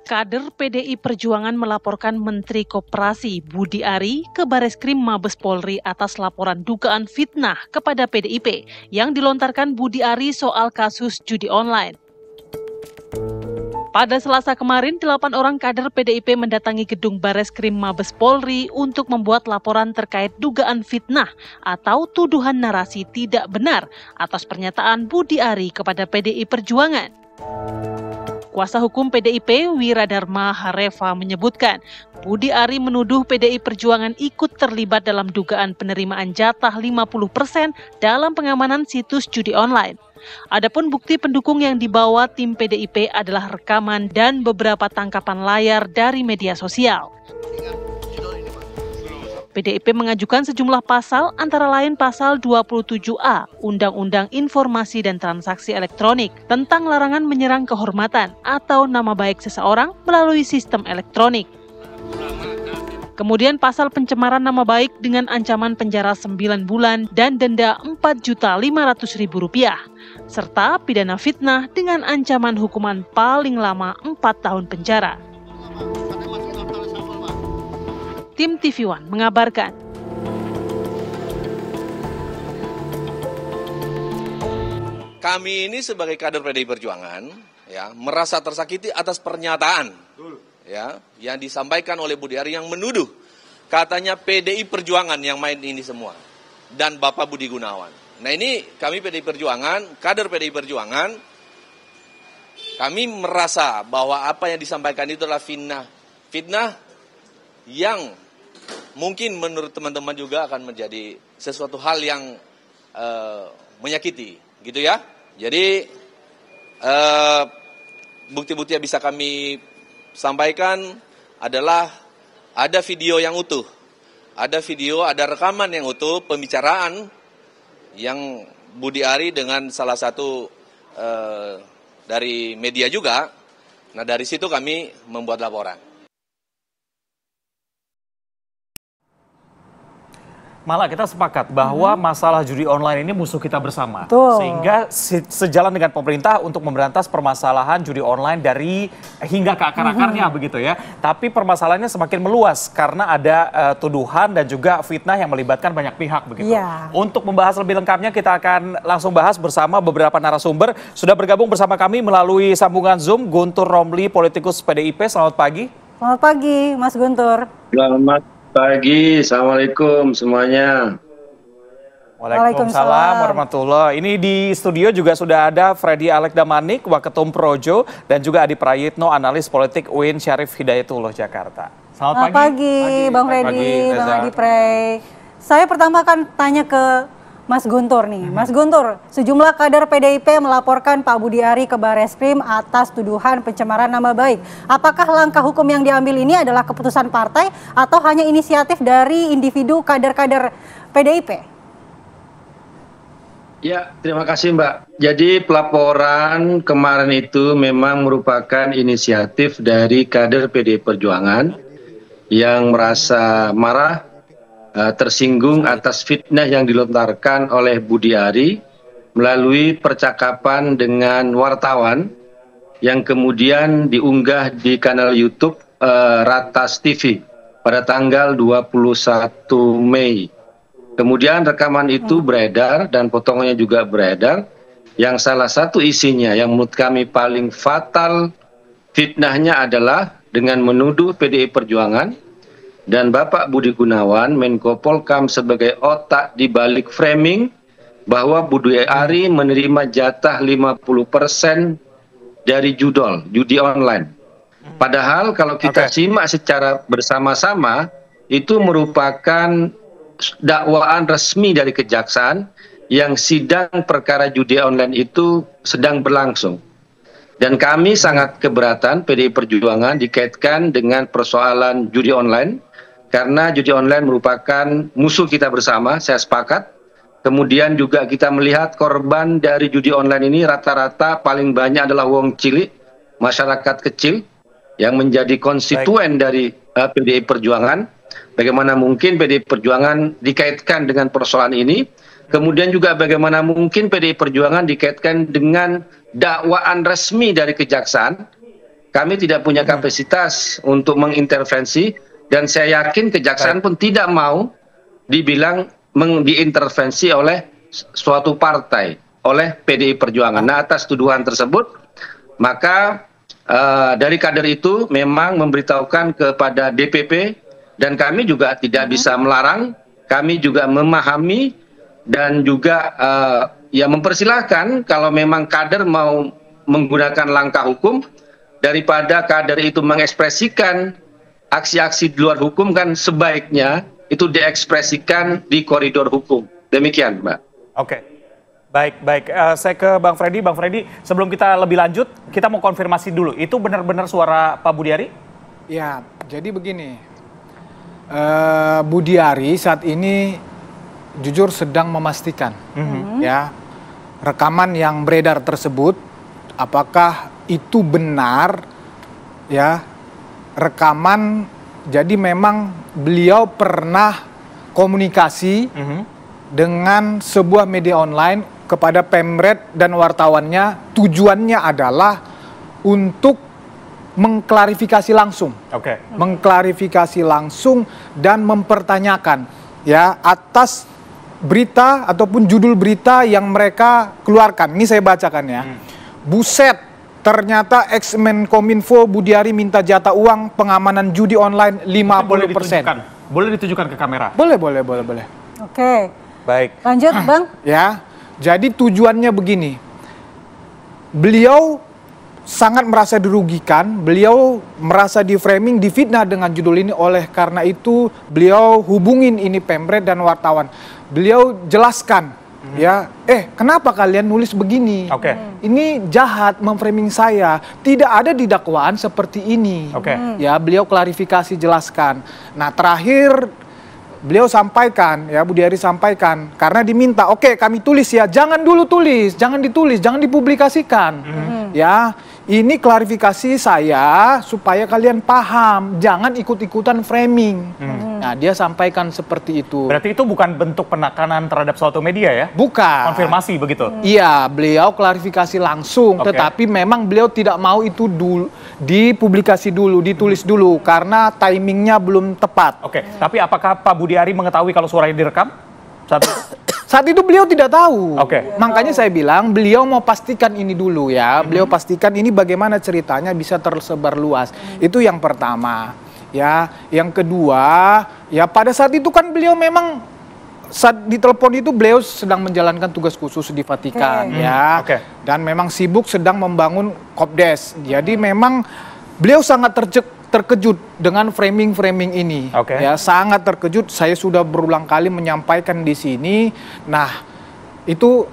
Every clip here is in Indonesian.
Kader PDI Perjuangan melaporkan Menteri Koperasi Budi Ari ke Bareskrim Mabes Polri atas laporan dugaan fitnah kepada PDIP yang dilontarkan Budi Ari soal kasus judi online. Pada Selasa kemarin, 8 orang kader PDIP mendatangi gedung Bareskrim Mabes Polri untuk membuat laporan terkait dugaan fitnah atau tuduhan narasi tidak benar atas pernyataan Budi Ari kepada PDI Perjuangan. Kuasa hukum PDIP, Wiradharma Hareva menyebutkan, Budi Ari menuduh PDI Perjuangan ikut terlibat dalam dugaan penerimaan jatah 50% dalam pengamanan situs judi online. Adapun bukti pendukung yang dibawa tim PDIP adalah rekaman dan beberapa tangkapan layar dari media sosial. PDIP mengajukan sejumlah pasal, antara lain pasal 27A Undang-Undang Informasi dan Transaksi Elektronik tentang larangan menyerang kehormatan atau nama baik seseorang melalui sistem elektronik. Kemudian pasal pencemaran nama baik dengan ancaman penjara 9 bulan dan denda Rp4.500.000, serta pidana fitnah dengan ancaman hukuman paling lama 4 tahun penjara. Tim TV One mengabarkan. Kami ini sebagai kader PDI Perjuangan ya merasa tersakiti atas pernyataan ya yang disampaikan oleh Budi Ari yang menuduh katanya PDI Perjuangan yang main ini semua dan Bapak Budi Gunawan. Nah ini kami PDI Perjuangan, kader PDI Perjuangan, kami merasa bahwa apa yang disampaikan itu adalah fitnah yang mungkin menurut teman-teman juga akan menjadi sesuatu hal yang menyakiti, gitu ya. Jadi bukti-bukti yang bisa kami sampaikan adalah ada video yang utuh, ada rekaman yang utuh pembicaraan yang Budi Ari dengan salah satu dari media juga. Nah dari situ kami membuat laporan. Malah kita sepakat bahwa masalah judi online ini musuh kita bersama. Betul. Sehingga sejalan dengan pemerintah untuk memberantas permasalahan judi online dari hingga ke akar-akarnya begitu ya. Tapi permasalahannya semakin meluas karena ada tuduhan dan juga fitnah yang melibatkan banyak pihak begitu. Yeah. Untuk membahas lebih lengkapnya kita akan langsung bahas bersama beberapa narasumber. Sudah bergabung bersama kami melalui sambungan Zoom Guntur Romli, politikus PDIP. Selamat pagi. Selamat pagi, Mas Guntur. Selamat pagi, Assalamualaikum semuanya. Waalaikumsalam warahmatullahi. Ini di studio juga sudah ada Freddy Alekdamanik, Waketum Projo, dan juga Adi Prayitno, analis politik UIN Syarif Hidayatullah Jakarta. Selamat pagi. Bang Freddy, Bang Adi Pray. Saya pertama akan tanya ke Mas Guntur nih. Mas Guntur, sejumlah kader PDIP melaporkan Pak Budi Ari ke Bareskrim atas tuduhan pencemaran nama baik. Apakah langkah hukum yang diambil ini adalah keputusan partai atau hanya inisiatif dari individu kader-kader PDIP? Ya, terima kasih Mbak. Jadi pelaporan kemarin itu memang merupakan inisiatif dari kader PDI Perjuangan yang merasa marah, tersinggung atas fitnah yang dilontarkan oleh Budi Ari melalui percakapan dengan wartawan yang kemudian diunggah di kanal YouTube Ratas TV pada tanggal 21 Mei. Kemudian rekaman itu beredar dan potongannya juga beredar, yang salah satu isinya yang menurut kami paling fatal fitnahnya adalah dengan menuduh PDI Perjuangan dan Bapak Budi Gunawan, Menko Polkam sebagai otak di balik framing bahwa Budi Ari menerima jatah 50% dari judi online. Padahal kalau kita simak secara bersama-sama, itu merupakan dakwaan resmi dari kejaksaan yang sidang perkara judi online itu sedang berlangsung. Dan kami sangat keberatan PDI Perjuangan dikaitkan dengan persoalan judi online, karena judi online merupakan musuh kita bersama, saya sepakat. Kemudian juga kita melihat korban dari judi online ini rata-rata paling banyak adalah wong cilik, masyarakat kecil yang menjadi konstituen dari PDI Perjuangan. Bagaimana mungkin PDI Perjuangan dikaitkan dengan persoalan ini? Kemudian juga bagaimana mungkin PDI Perjuangan dikaitkan dengan dakwaan resmi dari kejaksaan kami tidak punya kapasitas untuk mengintervensi, dan saya yakin kejaksaan pun tidak mau dibilang diintervensi oleh suatu partai, oleh PDI Perjuangan. Nah, atas tuduhan tersebut, maka dari kader itu memang memberitahukan kepada DPP, dan kami juga tidak bisa melarang, kami juga memahami dan juga ya mempersilahkan kalau memang kader mau menggunakan langkah hukum, daripada kader itu mengekspresikan aksi-aksi di luar hukum, kan sebaiknya itu diekspresikan di koridor hukum. Demikian, Mbak. Oke. Baik. Saya ke Bang Freddy. Bang Freddy, sebelum kita lebih lanjut, kita mau konfirmasi dulu. Itu benar-benar suara Pak Budiari? Ya, jadi begini. Budiari saat ini jujur sedang memastikan ya, rekaman yang beredar tersebut apakah itu benar ya, rekaman. Jadi memang beliau pernah komunikasi dengan sebuah media online kepada Pemret dan wartawannya, tujuannya adalah untuk mengklarifikasi langsung. Mengklarifikasi langsung dan mempertanyakan ya atas berita ataupun judul berita yang mereka keluarkan. Ini saya bacakan ya. Buset, ternyata ex-Menkominfo Budiari minta jatah uang pengamanan judi online 50%. Boleh ditujukan ke kamera? Boleh. Oke. Baik. Lanjut, Bang. Ya, jadi tujuannya begini. Beliau sangat merasa dirugikan, beliau merasa di-framing, difitnah dengan judul ini. Oleh karena itu, beliau hubungin ini Pemret dan wartawan. Beliau jelaskan, ya, kenapa kalian nulis begini? Ini jahat memframing saya. Tidak ada di dakwaan seperti ini. Ya, beliau klarifikasi, jelaskan. Nah, terakhir beliau sampaikan, ya, Budiari sampaikan, karena diminta, oke, kami tulis ya, jangan dulu tulis, jangan ditulis, jangan dipublikasikan. Ya, ini klarifikasi saya supaya kalian paham, jangan ikut-ikutan framing. Nah, dia sampaikan seperti itu. Berarti itu bukan bentuk penekanan terhadap suatu media ya? Bukan. Konfirmasi begitu? Iya, beliau klarifikasi langsung, tetapi memang beliau tidak mau itu dulu dipublikasi dulu, ditulis dulu, karena timingnya belum tepat. Tapi apakah Pak Budiari mengetahui kalau suaranya direkam? Saat itu beliau tidak tahu. Makanya saya bilang beliau mau pastikan ini dulu ya. Beliau pastikan ini bagaimana ceritanya bisa tersebar luas. Itu yang pertama. Ya, yang kedua, ya pada saat itu kan beliau memang saat ditelepon itu beliau sedang menjalankan tugas khusus di Vatikan ya. Dan memang sibuk sedang membangun Kopdes. Jadi memang beliau sangat terkejut dengan framing ini. Ya, sangat terkejut. Saya sudah berulang kali menyampaikan di sini. Nah, itu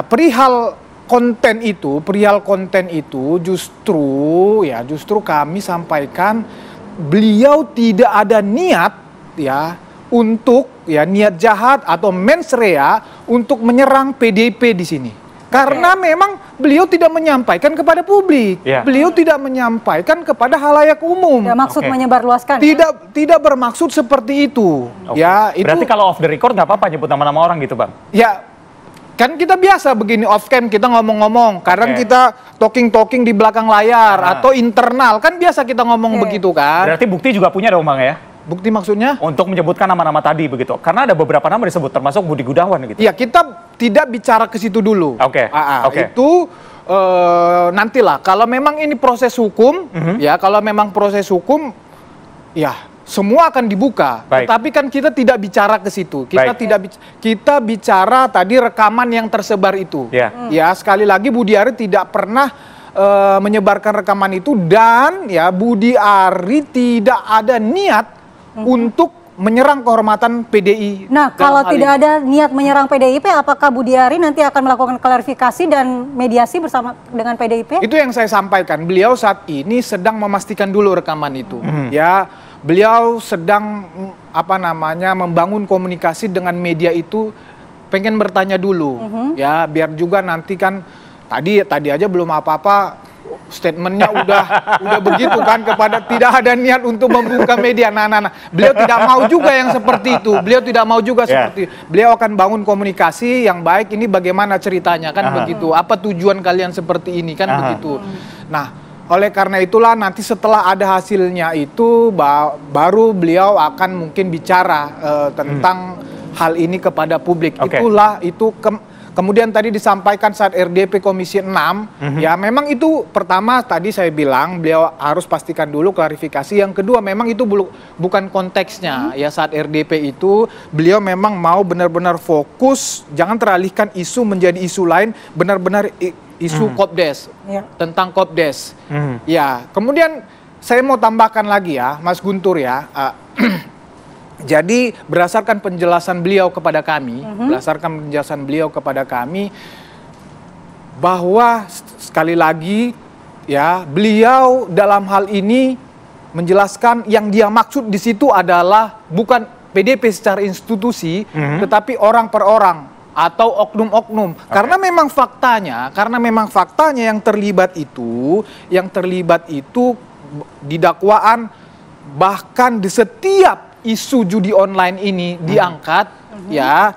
perihal konten itu justru kami sampaikan beliau tidak ada niat ya untuk niat jahat atau mens rea untuk menyerang PDIP di sini. Karena memang beliau tidak menyampaikan kepada publik. Beliau tidak menyampaikan kepada halayak umum. Tidak maksud menyebarluaskan. Tidak bermaksud seperti itu. Ya, itu. Berarti kalau off the record nggak apa-apa nyebut nama-nama orang gitu, Bang? Ya, kan kita biasa begini off cam kita ngomong-ngomong. Kadang kita talking di belakang layar atau internal. Kan biasa kita ngomong begitu kan. Berarti bukti juga punya dong, Bang ya? Bukti maksudnya? Untuk menyebutkan nama-nama tadi begitu. Karena ada beberapa nama disebut termasuk Budi Gunawan gitu. Iya, kita tidak bicara ke situ dulu. Itu nantilah kalau memang ini proses hukum, ya kalau memang proses hukum ya semua akan dibuka. Tapi kan kita tidak bicara ke situ. Kita bicara tadi rekaman yang tersebar itu. Ya, sekali lagi Budiari tidak pernah menyebarkan rekaman itu, dan ya Budiari tidak ada niat untuk menyerang kehormatan PDI. Nah, kalau tidak ada niat menyerang PDIP, apakah Budiari nanti akan melakukan klarifikasi dan mediasi bersama dengan PDIP? Itu yang saya sampaikan. Beliau saat ini sedang memastikan dulu rekaman itu. Ya, beliau sedang membangun komunikasi dengan media itu, pengen bertanya dulu. Ya, biar juga nanti kan tadi aja belum apa-apa statementnya udah begitu kan, kepada tidak ada niat untuk membuka media. Nah, beliau tidak mau juga yang seperti itu. Beliau tidak mau juga seperti itu. Beliau akan bangun komunikasi yang baik. Ini bagaimana ceritanya kan begitu. Apa tujuan kalian seperti ini kan begitu. Nah, Oleh karena itulah nanti setelah ada hasilnya itu baru beliau akan mungkin bicara tentang hal ini kepada publik. Itulah itu kemudian tadi disampaikan saat RDP Komisi 6, ya memang itu pertama tadi saya bilang beliau harus pastikan dulu klarifikasi. Yang kedua memang itu bukan konteksnya. Ya saat RDP itu beliau memang mau benar-benar fokus, jangan teralihkan isu menjadi isu lain, benar-benar isu Kopdes, tentang Kopdes. Ya, kemudian saya mau tambahkan lagi ya, Mas Guntur ya. Jadi berdasarkan penjelasan beliau kepada kami, bahwa sekali lagi ya beliau dalam hal ini menjelaskan yang dia maksud di situ adalah bukan PDIP secara institusi, tetapi orang per orang atau oknum-oknum. Karena memang faktanya yang terlibat itu di dakwaan, bahkan di setiap isu judi online ini diangkat ya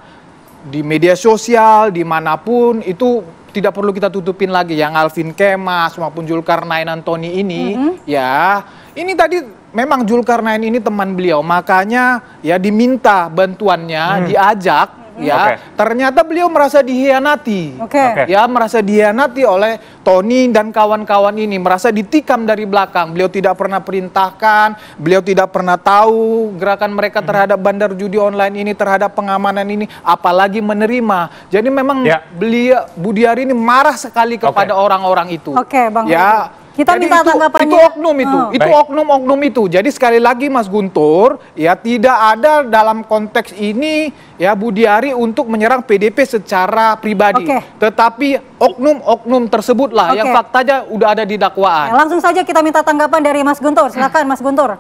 di media sosial dimanapun, itu tidak perlu kita tutupin lagi yang Alvin Kemas maupun Zulkarnain Antoni ini ya, ini tadi memang Zulkarnain ini teman beliau, makanya ya diminta bantuannya, diajak ya, ternyata beliau merasa dihianati, ya merasa dihianati oleh Tony dan kawan-kawan ini, merasa ditikam dari belakang. Beliau tidak pernah perintahkan, beliau tidak pernah tahu gerakan mereka terhadap bandar judi online ini, terhadap pengamanan ini, apalagi menerima. Jadi memang beliau Budiari ini marah sekali kepada orang-orang itu. Bang. Ya. Kita jadi minta tanggapannya. Itu oknum itu oknum itu. Jadi sekali lagi Mas Guntur, ya tidak ada dalam konteks ini ya Budiari untuk menyerang PDIP secara pribadi. Tetapi oknum-oknum tersebutlah yang faktanya udah ada di dakwaan. Langsung saja kita minta tanggapan dari Mas Guntur. Silakan Mas Guntur.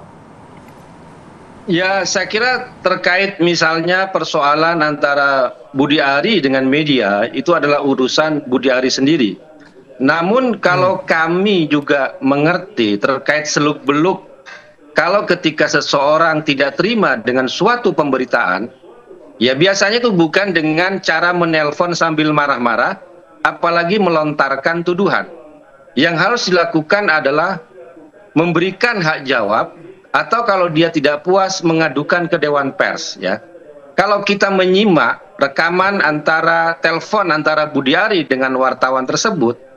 Ya, saya kira terkait misalnya persoalan antara Budiari dengan media, itu adalah urusan Budiari sendiri. Namun kalau kami juga mengerti terkait seluk-beluk, kalau ketika seseorang tidak terima dengan suatu pemberitaan, ya biasanya itu bukan dengan cara menelpon sambil marah-marah, apalagi melontarkan tuduhan. Yang harus dilakukan adalah memberikan hak jawab, atau kalau dia tidak puas mengadukan ke Dewan Pers. Ya, kalau kita menyimak rekaman antara telepon antara Budiari dengan wartawan tersebut,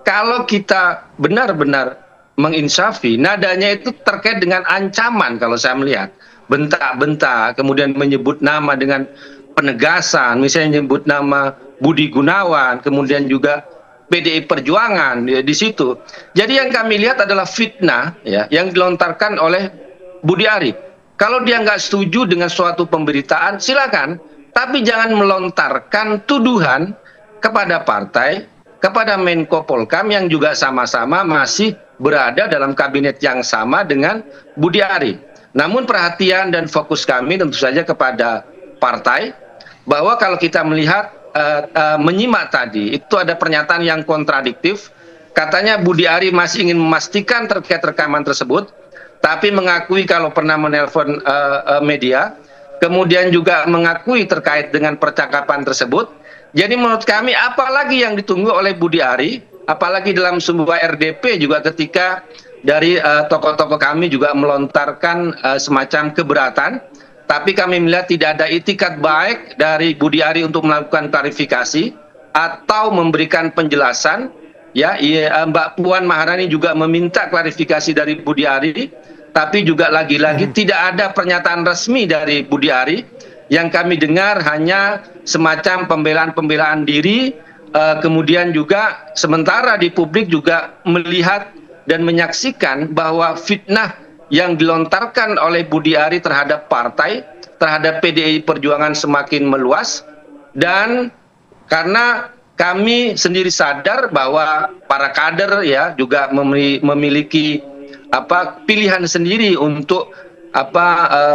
kalau kita benar-benar menginsafi, nadanya itu terkait dengan ancaman kalau saya melihat. Bentak-bentak, kemudian menyebut nama dengan penegasan, misalnya menyebut nama Budi Gunawan, kemudian juga PDI Perjuangan ya, di situ. Jadi yang kami lihat adalah fitnah ya, yang dilontarkan oleh Budiari. Kalau dia nggak setuju dengan suatu pemberitaan, silakan. Tapi jangan melontarkan tuduhan kepada partai, kepada Menko Polkam yang juga sama-sama masih berada dalam kabinet yang sama dengan Budiari. Namun perhatian dan fokus kami tentu saja kepada partai, bahwa kalau kita melihat menyimak tadi, itu ada pernyataan yang kontradiktif. Katanya Budiari masih ingin memastikan terkait rekaman tersebut, tapi mengakui kalau pernah menelpon media, kemudian juga mengakui terkait dengan percakapan tersebut. Jadi menurut kami apalagi yang ditunggu oleh Budiari, apalagi dalam sebuah RDP juga ketika dari tokoh-tokoh kami juga melontarkan semacam keberatan, tapi kami melihat tidak ada itikat baik dari Budiari untuk melakukan klarifikasi atau memberikan penjelasan. Ya, Mbak Puan Maharani juga meminta klarifikasi dari Budiari, tapi juga lagi-lagi tidak ada pernyataan resmi dari Budiari. Yang kami dengar hanya semacam pembelaan-pembelaan diri, kemudian juga sementara di publik juga melihat dan menyaksikan bahwa fitnah yang dilontarkan oleh Budiari terhadap partai, terhadap PDI Perjuangan semakin meluas. Dan karena kami sendiri sadar bahwa para kader ya juga memiliki pilihan sendiri untuk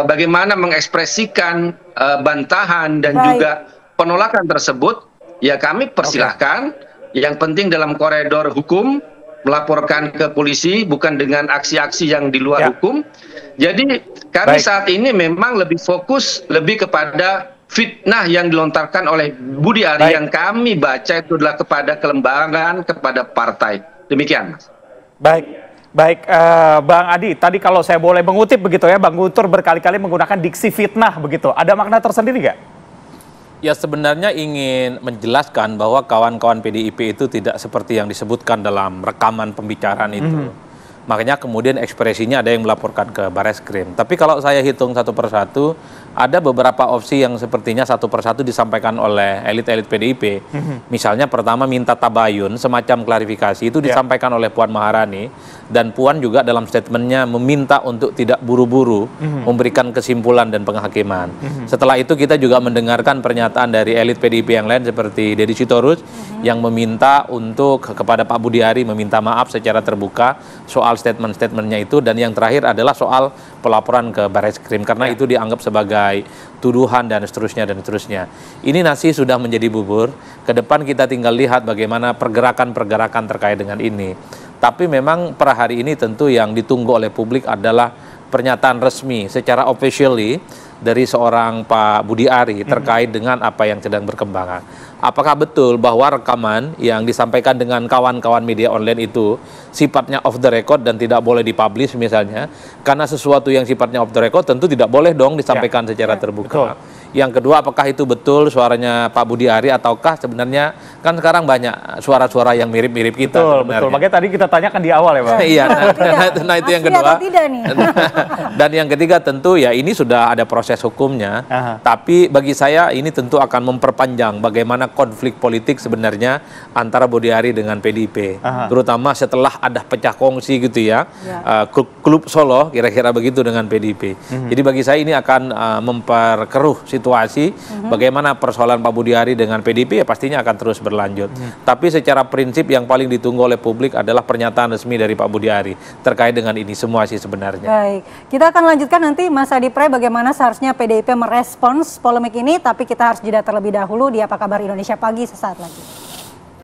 bagaimana mengekspresikan bantahan dan juga penolakan tersebut, ya kami persilahkan. Yang penting dalam koridor hukum, melaporkan ke polisi, bukan dengan aksi-aksi yang di luar hukum. Jadi kami saat ini memang lebih fokus lebih kepada fitnah yang dilontarkan oleh Budiari yang kami baca itu adalah kepada kelembagaan, kepada partai. Demikian, Mas. Baik. Baik, Bang Adi, tadi kalau saya boleh mengutip begitu ya, Bang Guntur berkali-kali menggunakan diksi fitnah begitu. Ada makna tersendiri nggak? Ya sebenarnya ingin menjelaskan bahwa kawan-kawan PDIP itu tidak seperti yang disebutkan dalam rekaman pembicaraan itu. Makanya kemudian ekspresinya ada yang melaporkan ke Bareskrim. Tapi kalau saya hitung satu persatu, ada beberapa opsi yang sepertinya satu persatu disampaikan oleh elit-elit PDIP. Misalnya pertama minta tabayun, semacam klarifikasi itu disampaikan oleh Puan Maharani. Dan Puan juga dalam statementnya meminta untuk tidak buru-buru memberikan kesimpulan dan penghakiman. Setelah itu kita juga mendengarkan pernyataan dari elit PDIP yang lain seperti Deddy Sitorus yang meminta untuk kepada Pak Budi Ari meminta maaf secara terbuka soal statement-statementnya itu, dan yang terakhir adalah soal pelaporan ke Bareskrim karena itu dianggap sebagai tuduhan dan seterusnya dan seterusnya. Ini nasi sudah menjadi bubur. Ke depan kita tinggal lihat bagaimana pergerakan-pergerakan terkait dengan ini. Tapi memang per hari ini tentu yang ditunggu oleh publik adalah pernyataan resmi secara officially dari seorang Pak Budi Ari terkait dengan apa yang sedang berkembang. Apakah betul bahwa rekaman yang disampaikan dengan kawan-kawan media online itu sifatnya off the record dan tidak boleh dipublish misalnya? Karena sesuatu yang sifatnya off the record tentu tidak boleh dong disampaikan secara terbuka. Betul. Yang kedua, apakah itu betul suaranya Pak Budi Ari ataukah sebenarnya kan sekarang banyak suara-suara yang mirip-mirip kita. Betul. Makanya tadi kita tanyakan di awal ya Pak. Iya, nah itu yang kedua. Dan yang ketiga tentu ya ini sudah ada proses hukumnya. Tapi bagi saya ini tentu akan memperpanjang bagaimana konflik politik sebenarnya antara Budi Ari dengan PDIP. Terutama setelah ada pecah kongsi gitu ya. Klub Solo kira-kira begitu dengan PDIP. Jadi bagi saya ini akan memperkeruh situasi bagaimana persoalan Pak Budi Ari dengan PDIP ya pastinya akan terus berlanjut. Tapi secara prinsip yang paling ditunggu oleh publik adalah pernyataan resmi dari Pak Budi Ari terkait dengan ini semua sih sebenarnya. Baik, kita akan lanjutkan nanti Mas Adi Pray bagaimana seharusnya PDIP merespons polemik ini, tapi kita harus jeda terlebih dahulu di Apa Kabar Indonesia Pagi sesaat lagi.